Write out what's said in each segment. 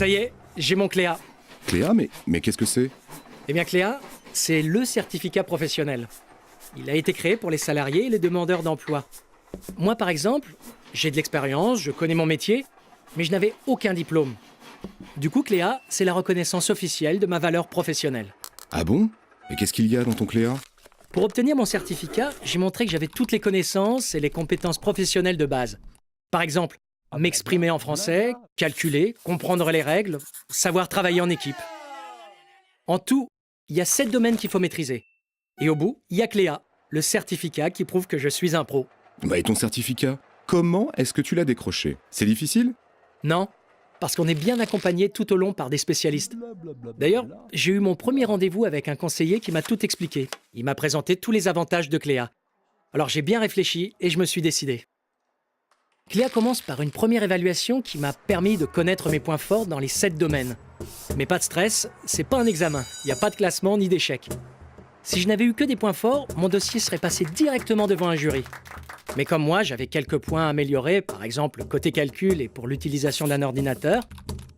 Ça y est, j'ai mon Cléa. Cléa, mais qu'est-ce que c'est? Eh bien Cléa, c'est le certificat professionnel. Il a été créé pour les salariés et les demandeurs d'emploi. Moi par exemple, j'ai de l'expérience, je connais mon métier, mais je n'avais aucun diplôme. Du coup Cléa, c'est la reconnaissance officielle de ma valeur professionnelle. Ah bon? Mais qu'est-ce qu'il y a dans ton Cléa? Pour obtenir mon certificat, j'ai montré que j'avais toutes les connaissances et les compétences professionnelles de base. Par exemple, m'exprimer en français, calculer, comprendre les règles, savoir travailler en équipe. En tout, il y a 7 domaines qu'il faut maîtriser. Et au bout, il y a Cléa, le certificat qui prouve que je suis un pro. Bah et ton certificat? Comment est-ce que tu l'as décroché? C'est difficile? Non, parce qu'on est bien accompagné tout au long par des spécialistes. D'ailleurs, j'ai eu mon premier rendez-vous avec un conseiller qui m'a tout expliqué. Il m'a présenté tous les avantages de Cléa. Alors j'ai bien réfléchi et je me suis décidé. Cléa commence par une première évaluation qui m'a permis de connaître mes points forts dans les 7 domaines. Mais pas de stress, c'est pas un examen, il n'y a pas de classement ni d'échec. Si je n'avais eu que des points forts, mon dossier serait passé directement devant un jury. Mais comme moi, j'avais quelques points à améliorer, par exemple côté calcul et pour l'utilisation d'un ordinateur,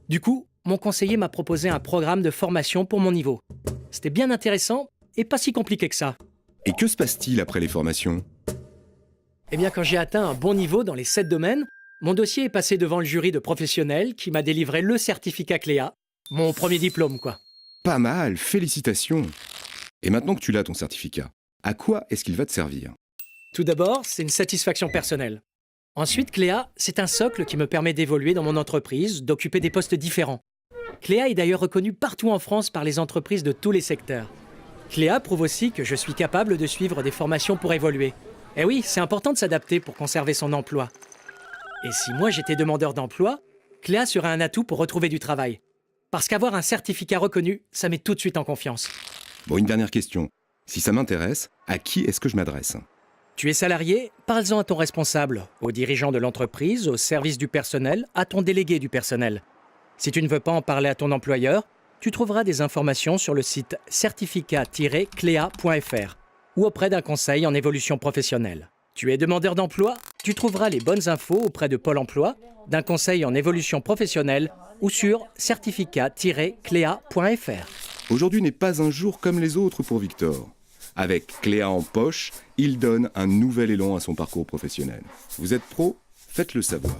du coup, mon conseiller m'a proposé un programme de formation pour mon niveau. C'était bien intéressant et pas si compliqué que ça. Et que se passe-t-il après les formations? Eh bien, quand j'ai atteint un bon niveau dans les 7 domaines, mon dossier est passé devant le jury de professionnels qui m'a délivré le certificat Cléa, mon premier diplôme, quoi. Pas mal, félicitations! Et maintenant que tu l'as ton certificat, à quoi est-ce qu'il va te servir? Tout d'abord, c'est une satisfaction personnelle. Ensuite, Cléa, c'est un socle qui me permet d'évoluer dans mon entreprise, d'occuper des postes différents. Cléa est d'ailleurs reconnue partout en France par les entreprises de tous les secteurs. Cléa prouve aussi que je suis capable de suivre des formations pour évoluer. Eh oui, c'est important de s'adapter pour conserver son emploi. Et si moi j'étais demandeur d'emploi, Cléa serait un atout pour retrouver du travail. Parce qu'avoir un certificat reconnu, ça met tout de suite en confiance. Bon, une dernière question. Si ça m'intéresse, à qui est-ce que je m'adresse? Tu es salarié, parle-en à ton responsable, au dirigeant de l'entreprise, au service du personnel, à ton délégué du personnel. Si tu ne veux pas en parler à ton employeur, tu trouveras des informations sur le site certificat-cléa.fr ou auprès d'un conseil en évolution professionnelle. Tu es demandeur d'emploi? Tu trouveras les bonnes infos auprès de Pôle emploi, d'un conseil en évolution professionnelle ou sur certificat-cléa.fr. Aujourd'hui n'est pas un jour comme les autres pour Victor. Avec Cléa en poche, il donne un nouvel élan à son parcours professionnel. Vous êtes pro? Faites-le savoir.